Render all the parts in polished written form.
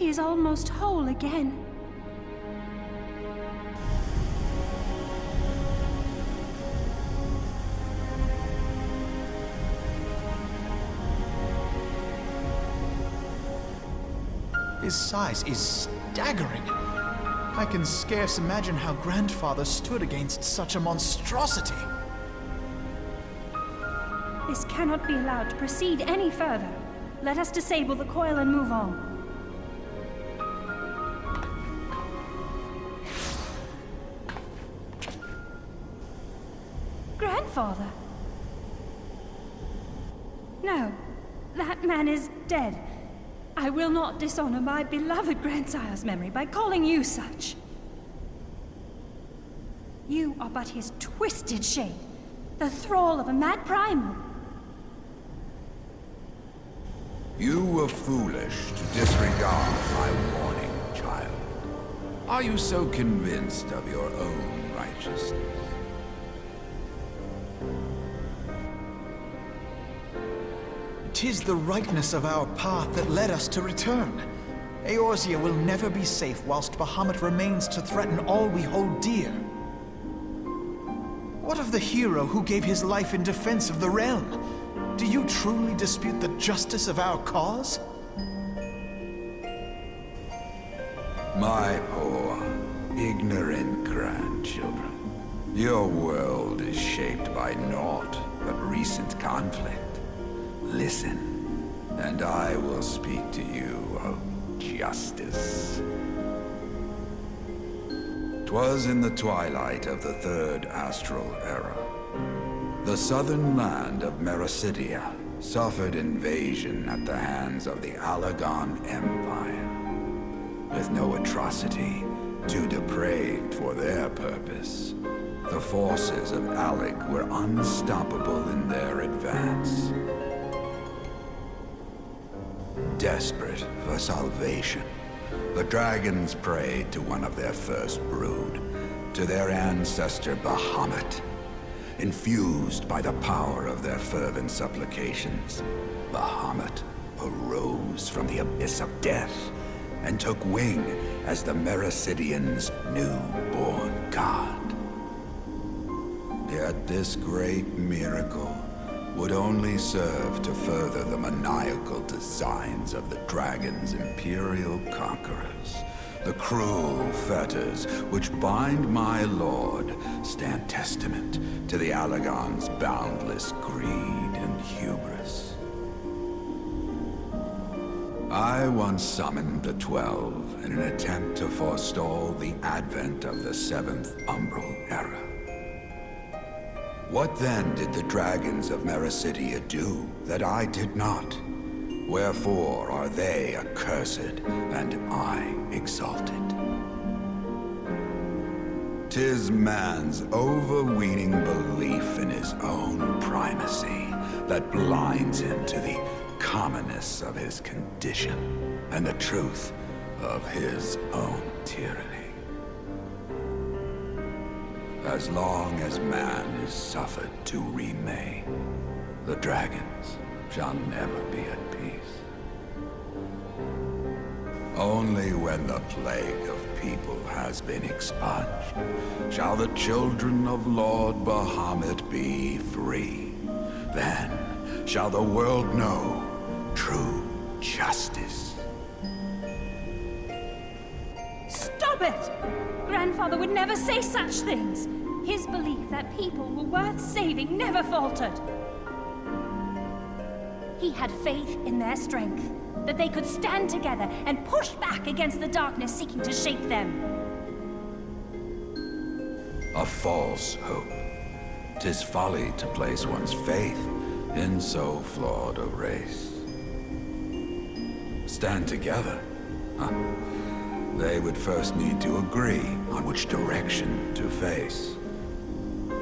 He is almost whole again. His size is staggering. I can scarce imagine how Grandfather stood against such a monstrosity. This cannot be allowed to proceed any further. Let us disable the coil and move on. Grandfather? No, that man is dead. I will not dishonor my beloved grandsire's memory by calling you such. You are but his twisted shade, the thrall of a mad primal. You were foolish to disregard my warning, child. Are you so convinced of your own righteousness? Tis the rightness of our path that led us to return. Eorzea will never be safe whilst Bahamut remains to threaten all we hold dear. What of the hero who gave his life in defense of the realm? Do you truly dispute the justice of our cause? My poor, ignorant grandchildren. Your world is shaped by naught but recent conflict. Listen, and I will speak to you of justice. 'Twas in the twilight of the Third Astral Era. The southern land of Mericidia suffered invasion at the hands of the Alagon Empire. With no atrocity too depraved for their purpose, the forces of Alec were unstoppable in their advance. Desperate for salvation, the dragons prayed to one of their first brood, to their ancestor Bahamut. Infused by the power of their fervent supplications, Bahamut arose from the abyss of death and took wing as the Mericidians' newborn god. Yet this great miracle would only serve to further the maniacal designs of the dragon's imperial conquerors. The cruel fetters which bind my lord stand testament to the Alagon's boundless greed and hubris. I once summoned the 12 in an attempt to forestall the advent of the 7th Umbral Era. What then did the dragons of Mericidia do that I did not? Wherefore are they accursed and I exalted? 'Tis man's overweening belief in his own primacy that blinds him to the commonness of his condition and the truth of his own tyranny. As long as man is suffered to remain, the dragons shall never be at peace. Only when the plague of people has been expunged shall the children of Lord Bahamut be free. Then shall the world know true justice. Stop it! Grandfather would never say such things. His belief that people were worth saving never faltered. He had faith in their strength, that they could stand together and push back against the darkness seeking to shape them. A false hope. 'Tis folly to place one's faith in so flawed a race. Stand together? Huh? They would first need to agree on which direction to face.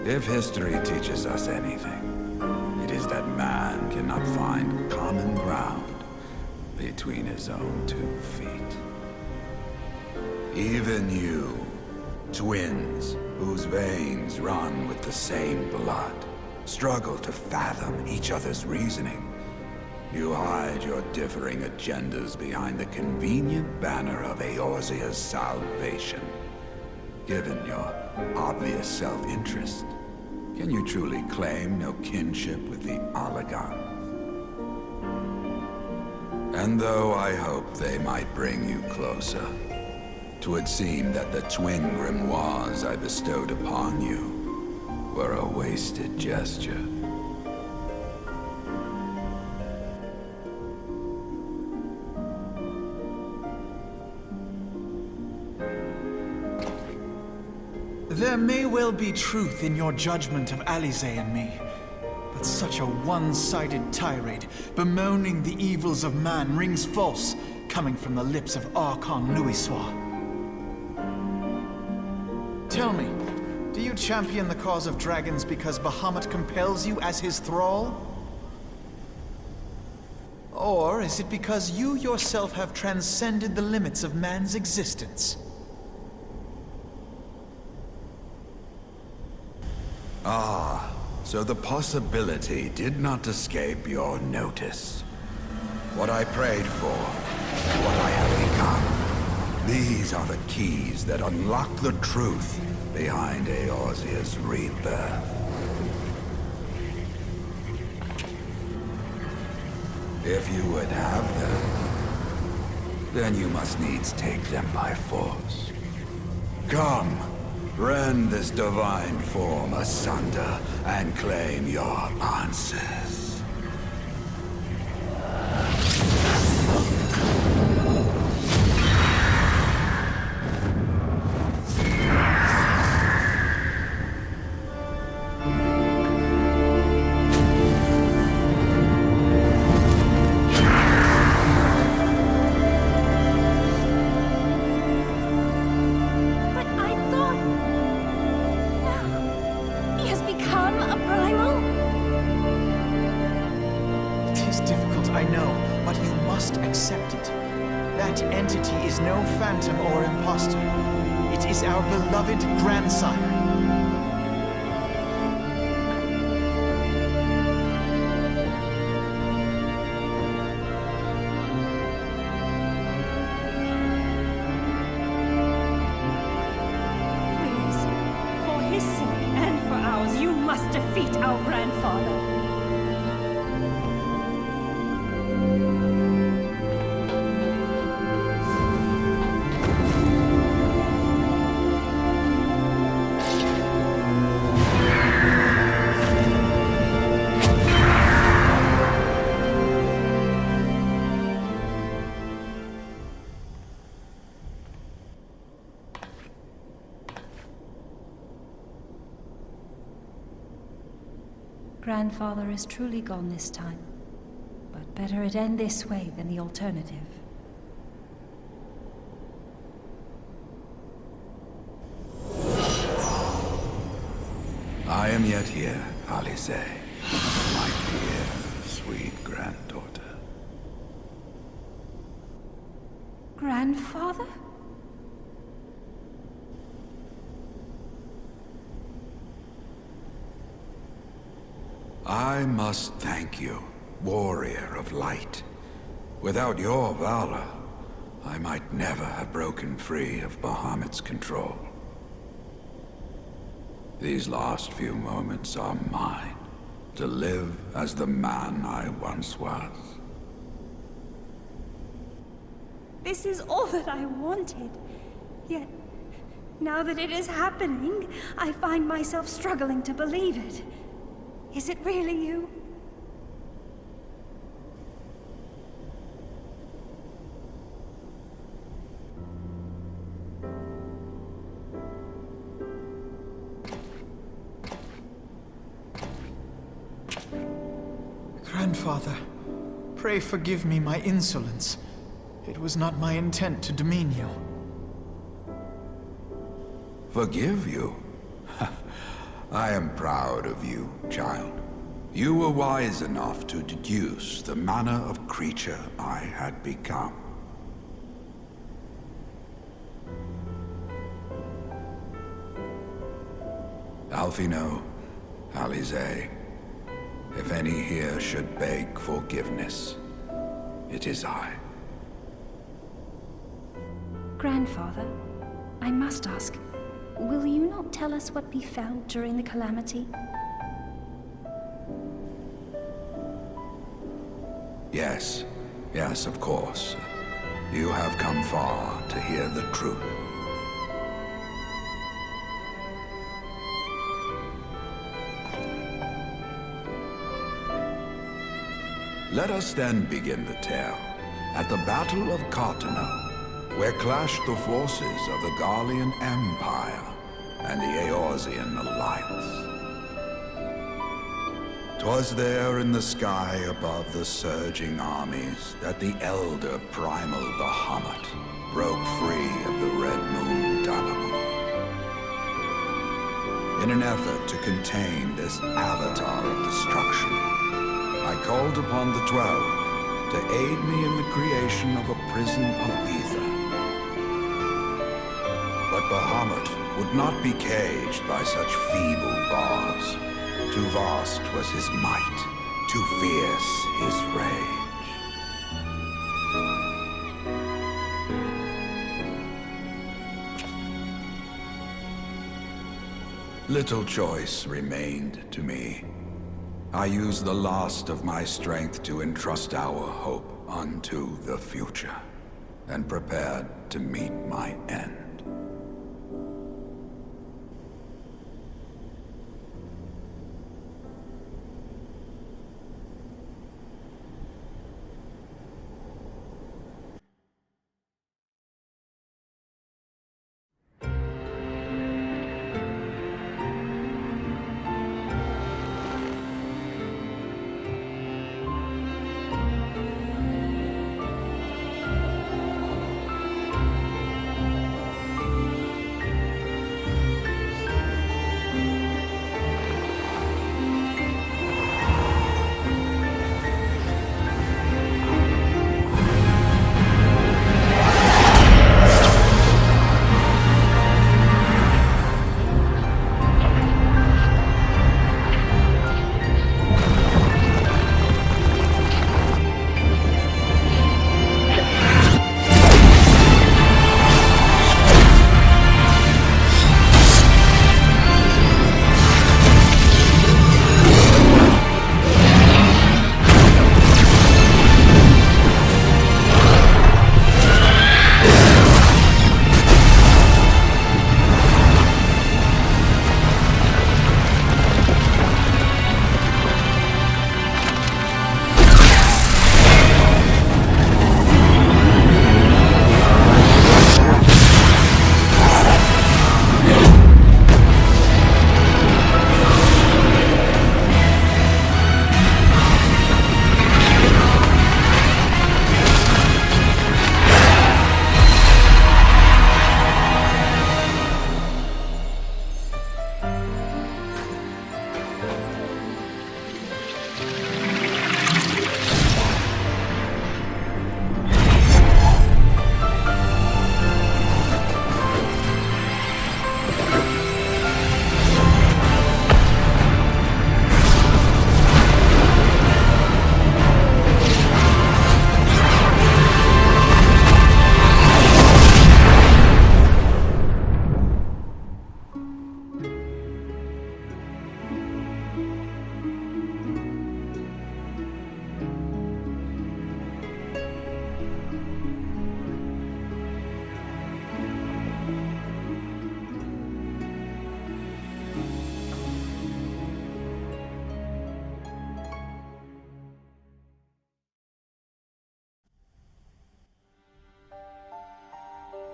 If history teaches us anything, it is that man cannot find common ground between his own 2 feet. Even you, twins whose veins run with the same blood, struggle to fathom each other's reasoning. You hide your differing agendas behind the convenient banner of Eorzea's salvation. Given your obvious self-interest, can you truly claim no kinship with the Olligons? And though I hope they might bring you closer, 'twould seem that the twin grimoires I bestowed upon you were a wasted gesture. There may well be truth in your judgment of Alizé and me, but such a one-sided tirade bemoaning the evils of man rings false, coming from the lips of Archon Louisoix. Tell me, do you champion the cause of dragons because Bahamut compels you as his thrall? Or is it because you yourself have transcended the limits of man's existence? Ah, so the possibility did not escape your notice. What I prayed for, what I have become. These are the keys that unlock the truth behind Eorzea's rebirth. If you would have them, then you must needs take them by force. Come! Rend this divine form asunder and claim your answers. Our beloved grandsire. Please, for his sake and for ours, you must defeat our grandfather. Grandfather is truly gone this time, but better it end this way than the alternative. I am yet here, Alizé, my dear, sweet granddaughter. Grandfather? I must thank you, warrior of light. Without your valor, I might never have broken free of Bahamut's control. These last few moments are mine, to live as the man I once was. This is all that I wanted. Yet, now that it is happening, I find myself struggling to believe it. Is it really you? Grandfather, pray forgive me my insolence. It was not my intent to demean you. Forgive you? I am proud of you, child. You were wise enough to deduce the manner of creature I had become. Alfino, Alizé, if any here should beg forgiveness, it is I. Grandfather, I must ask, will you not tell us what befell during the calamity? Yes, yes, of course. You have come far to hear the truth. Let us then begin the tale at the Battle of Cartano, where clashed the forces of the Garlean Empire and the Eorzean Alliance. 'Twas there in the sky above the surging armies that the elder primal Bahamut broke free of the Red Moon Bahamut. In an effort to contain this avatar of destruction, I called upon the 12 to aid me in the creation of a prison of ether. But Bahamut would not be caged by such feeble bars. Too vast was his might, too fierce his rage. Little choice remained to me. I used the last of my strength to entrust our hope unto the future, and prepared to meet my end.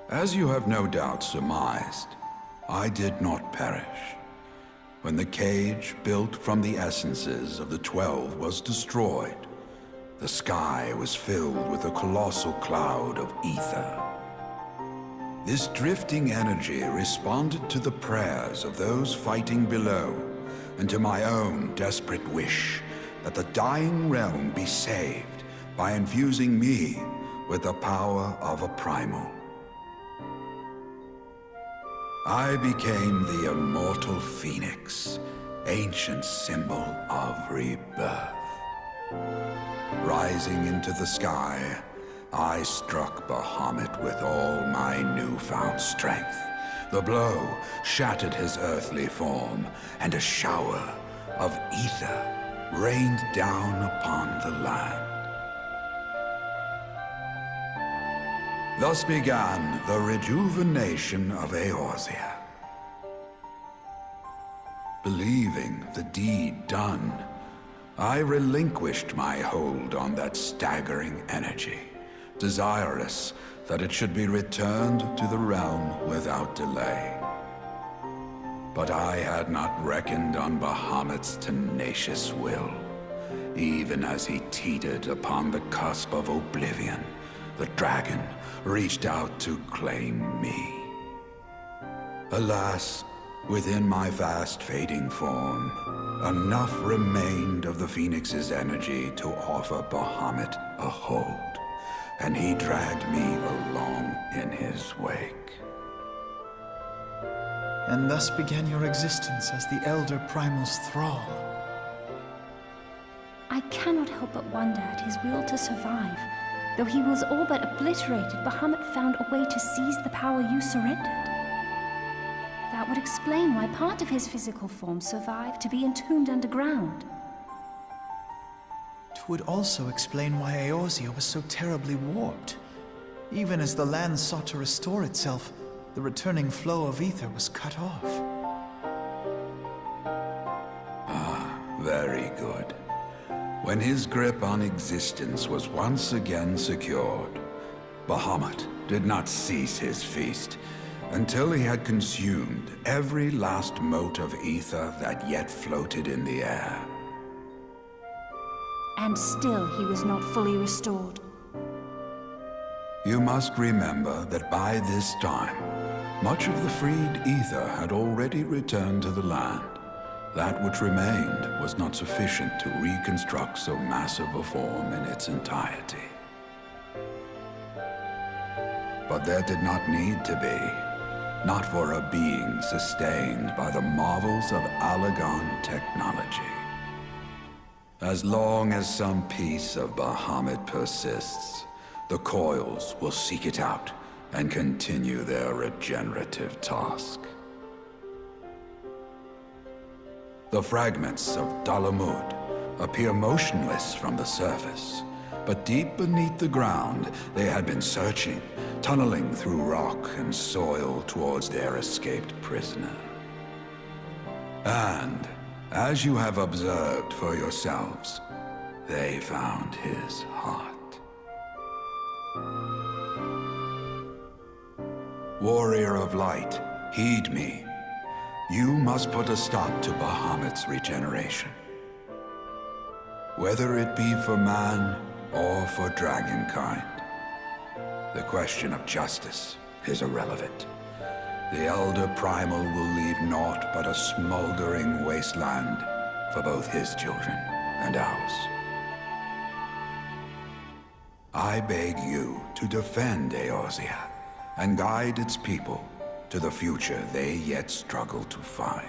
As you have no doubt surmised, I did not perish. When the cage built from the essences of the 12 was destroyed, the sky was filled with a colossal cloud of ether. This drifting energy responded to the prayers of those fighting below, and to my own desperate wish that the dying realm be saved by infusing me with the power of a primal. I became the immortal phoenix, ancient symbol of rebirth. Rising into the sky, I struck Bahamut with all my newfound strength. The blow shattered his earthly form, and a shower of ether rained down upon the land. Thus began the rejuvenation of Eorzea. Believing the deed done, I relinquished my hold on that staggering energy, desirous that it should be returned to the realm without delay. But I had not reckoned on Bahamut's tenacious will. Even as he teetered upon the cusp of oblivion, the dragon reached out to claim me. Alas, within my fast fading form, enough remained of the Phoenix's energy to offer Bahamut a hold, and he dragged me along in his wake. And thus began your existence as the Elder Primal's thrall. I cannot help but wonder at his will to survive. Though he was all but obliterated, Bahamut found a way to seize the power you surrendered. That would explain why part of his physical form survived to be entombed underground. It would also explain why Eorzea was so terribly warped. Even as the land sought to restore itself, the returning flow of ether was cut off. Very good. When his grip on existence was once again secured, Bahamut did not cease his feast until he had consumed every last mote of ether that yet floated in the air. And still he was not fully restored. You must remember that by this time, much of the freed ether had already returned to the land. That which remained was not sufficient to reconstruct so massive a form in its entirety. But there did not need to be, not for a being sustained by the marvels of Allagan technology. As long as some piece of Bahamut persists, the Coils will seek it out and continue their regenerative task. The fragments of Dalamud appear motionless from the surface, but deep beneath the ground they had been searching, tunneling through rock and soil towards their escaped prisoner. And, as you have observed for yourselves, they found his heart. Warrior of light, heed me. You must put a stop to Bahamut's regeneration. Whether it be for man or for dragonkind, the question of justice is irrelevant. The Elder Primal will leave naught but a smoldering wasteland for both his children and ours. I beg you to defend Eorzea and guide its people to the future they yet struggle to find.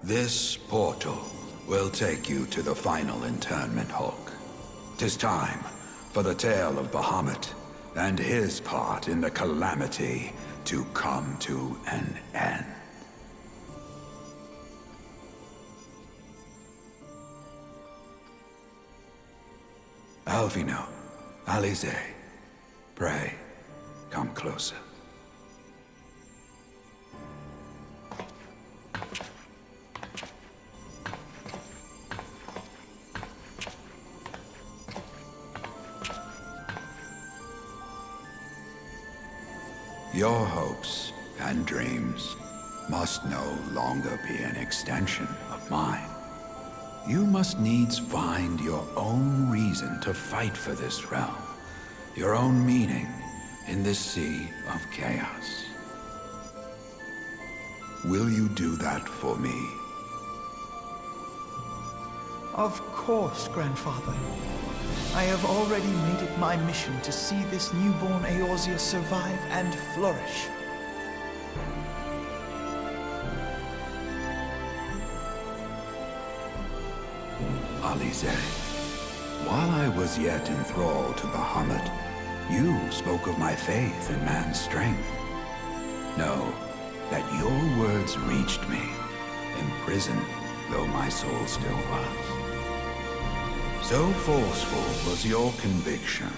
This portal will take you to the final internment hulk. 'Tis time for the tale of Bahamut and his part in the calamity to come to an end. Alfino, Alizé, pray, come closer. Your hopes and dreams must no longer be an extension of mine. you must needs find your own reason to fight for this realm, your own meaning in this sea of chaos. Will you do that for me? Of course, Grandfather. I have already made it my mission to see this newborn Eorzea survive and flourish. Alicet, while I was yet enthralled to Bahamut, you spoke of my faith in man's strength. Know that your words reached me, imprisoned though my soul still was. So forceful was your conviction,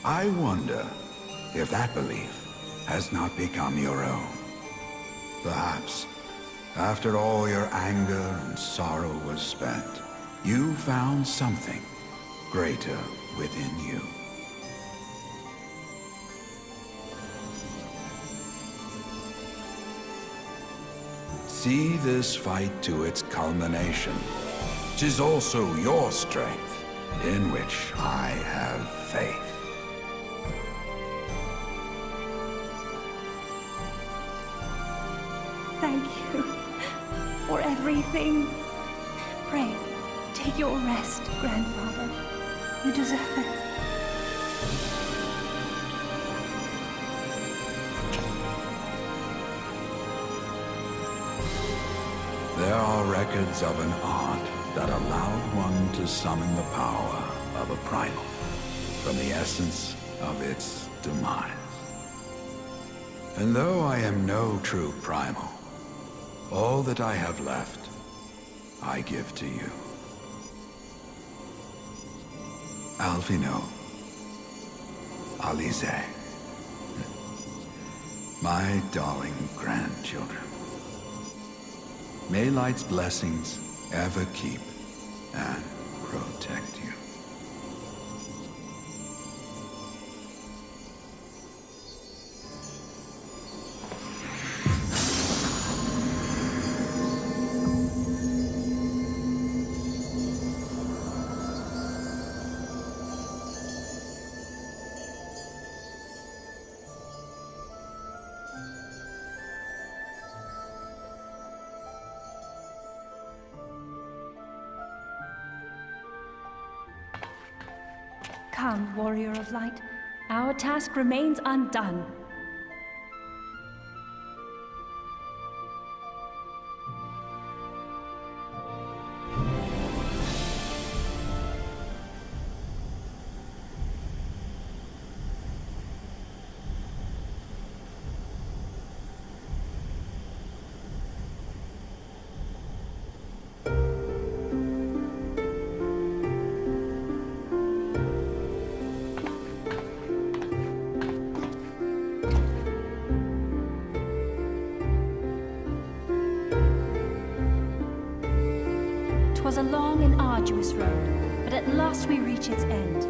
I wonder if that belief has not become your own. Perhaps, after all your anger and sorrow was spent, you found something greater within you. See this fight to its culmination. 'Tis also your strength, in which I have faith. Thank you for everything. Pray, take your rest, Grandfather. You deserve it. There are records of an art that allowed one to summon the power of a primal from the essence of its demise. And though I am no true primal, all that I have left, I give to you. Alfino, Alicet, my darling grandchildren. May light's blessings ever keep and protect you. Come, warrior of light. Our task remains undone. Was a long and arduous road, but at last we reach its end.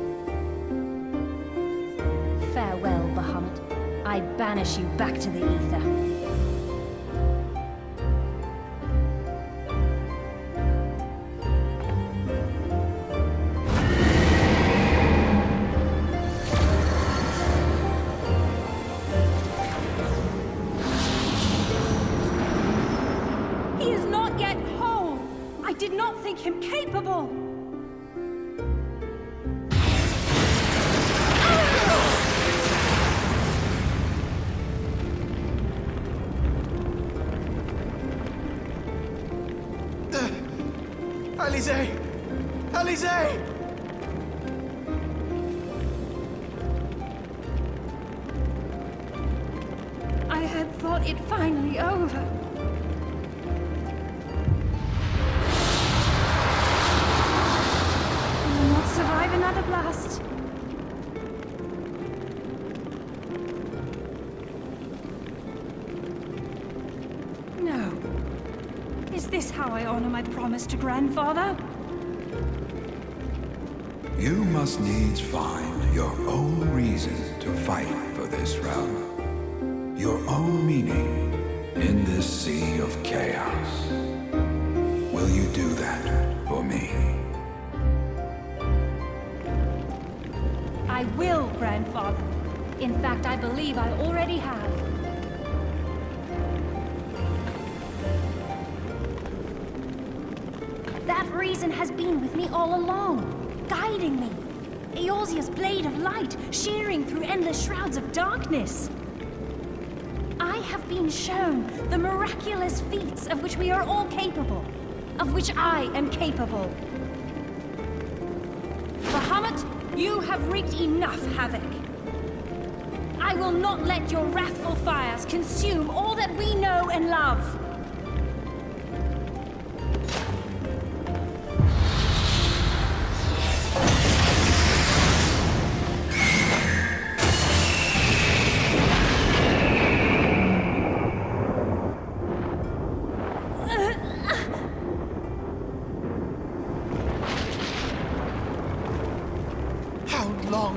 Farewell, Bahamut. I banish you back to the ether. I did not think him capable! Alicet! Alicet! I had thought it finally over. Survive another blast. No. Is this how I honor my promise to Grandfather? You must needs find your own reason to fight for this realm, your own meaning in this sea of chaos. Will Will you do that for me? I will, Grandfather. In fact, I believe I already have. That reason has been with me all along, guiding me. Eorzea's blade of light, shearing through endless shrouds of darkness. I have been shown the miraculous feats of which we are all capable, of which I am capable. Bahamut, you have wreaked enough havoc. I will not let your wrathful fires consume all that we know and love.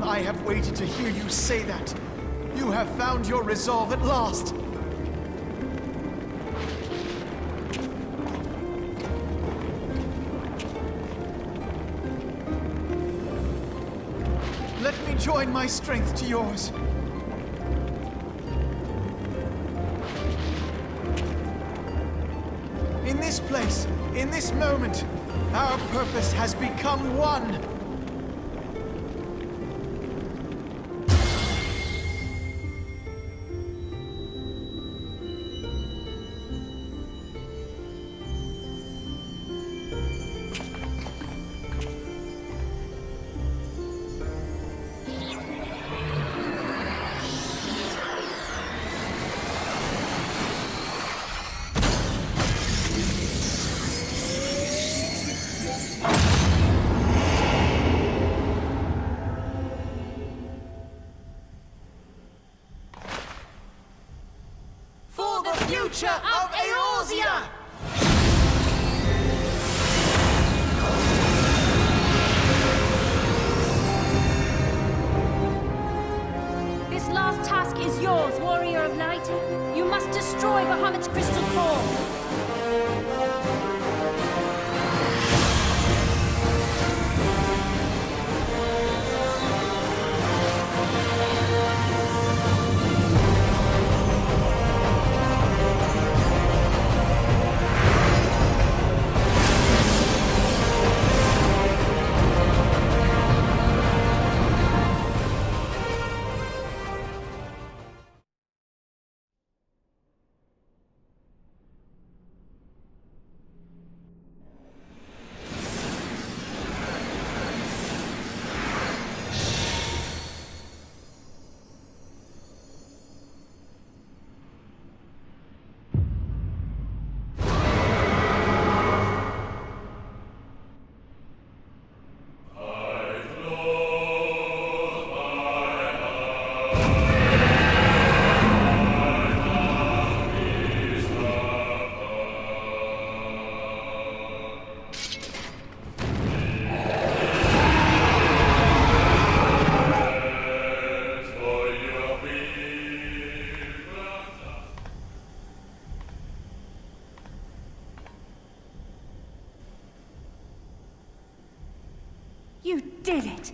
I have waited to hear you say that. You have found your resolve at last. Let me join my strength to yours. In this place, in this moment, our purpose has become one. Future of Eorzea! This last task is yours, Warrior of Light. You must destroy Bahamut's crystal core. You did it!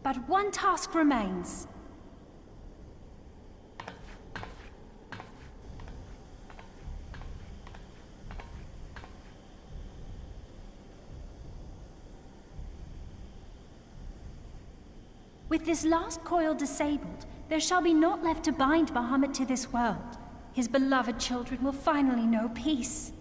But one task remains. With this last coil disabled, there shall be naught left to bind Bahamut to this world. His beloved children will finally know peace.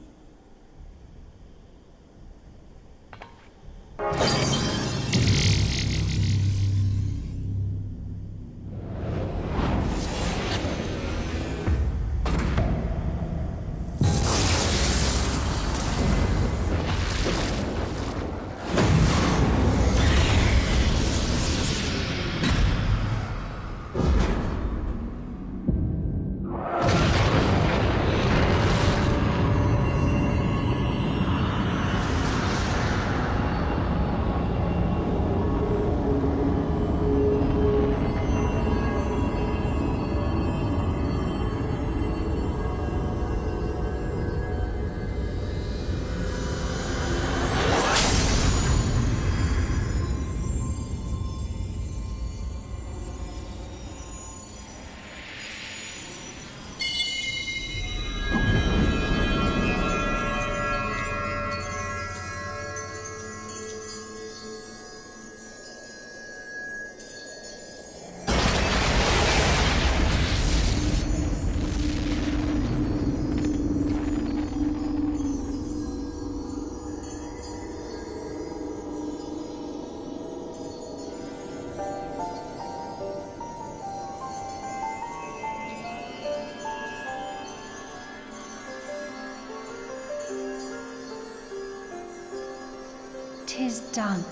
'Tis done.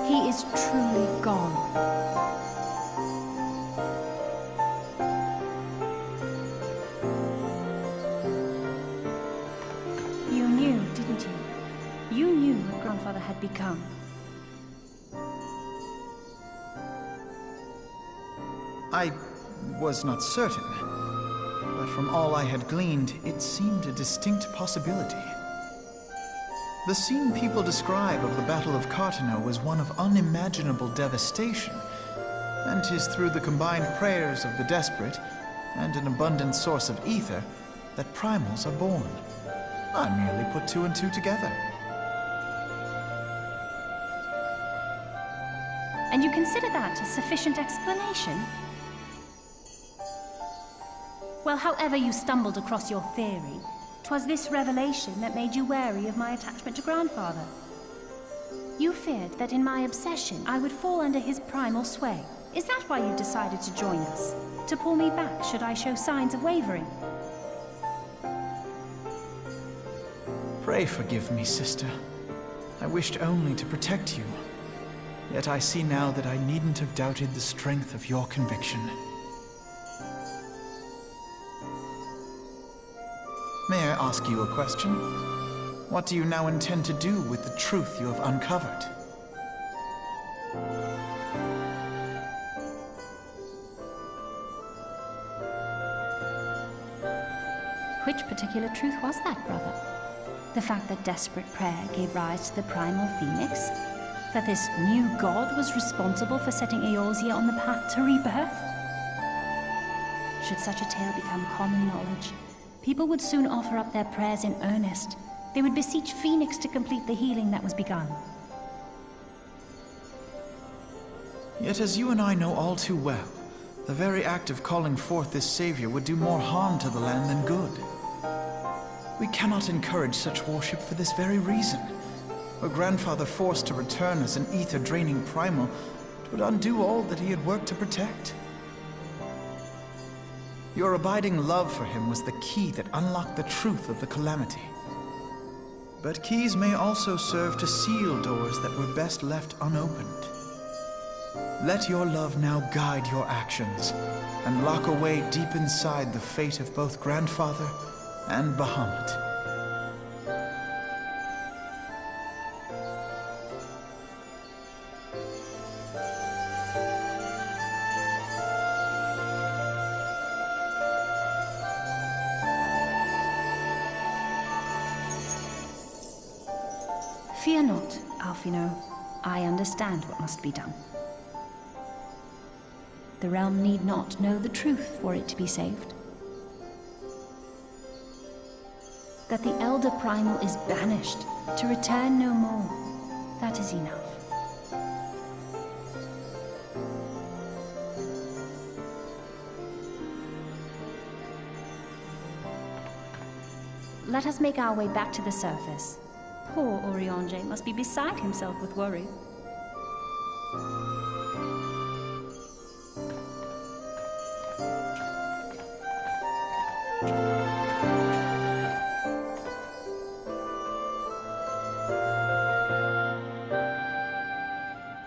He is truly gone. You knew, didn't you? You knew what Grandfather had become. I was not certain, but from all I had gleaned, it seemed a distinct possibility. The scene people describe of the Battle of Cartano was one of unimaginable devastation, and 'tis through the combined prayers of the desperate and an abundant source of ether that primals are born. I merely put two and two together. And you consider that a sufficient explanation? Well, however you stumbled across your theory, 'twas this revelation that made you wary of my attachment to Grandfather. You feared that in my obsession, I would fall under his primal sway. Is that why you decided to join us? To pull me back should I show signs of wavering? Pray forgive me, sister. I wished only to protect you. Yet I see now that I needn't have doubted the strength of your conviction. May I ask you a question? What do you now intend to do with the truth you have uncovered? Which particular truth was that, brother? The fact that desperate prayer gave rise to the primal phoenix? That this new god was responsible for setting Eorzea on the path to rebirth? Should such a tale become common knowledge, people would soon offer up their prayers in earnest. They would beseech Phoenix to complete the healing that was begun. Yet as you and I know all too well, the very act of calling forth this savior would do more harm to the land than good. We cannot encourage such worship for this very reason. Were Grandfather forced to return as an ether-draining primal, it would undo all that he had worked to protect. Your abiding love for him was the key that unlocked the truth of the calamity. But keys may also serve to seal doors that were best left unopened. Let your love now guide your actions, and lock away deep inside the fate of both Grandfather and Bahamut. Fear not, Alfino. I understand what must be done. The realm need not know the truth for it to be saved. That the Elder Primal is banished, to return no more. That is enough. Let us make our way back to the surface. Poor Oriange must be beside himself with worry.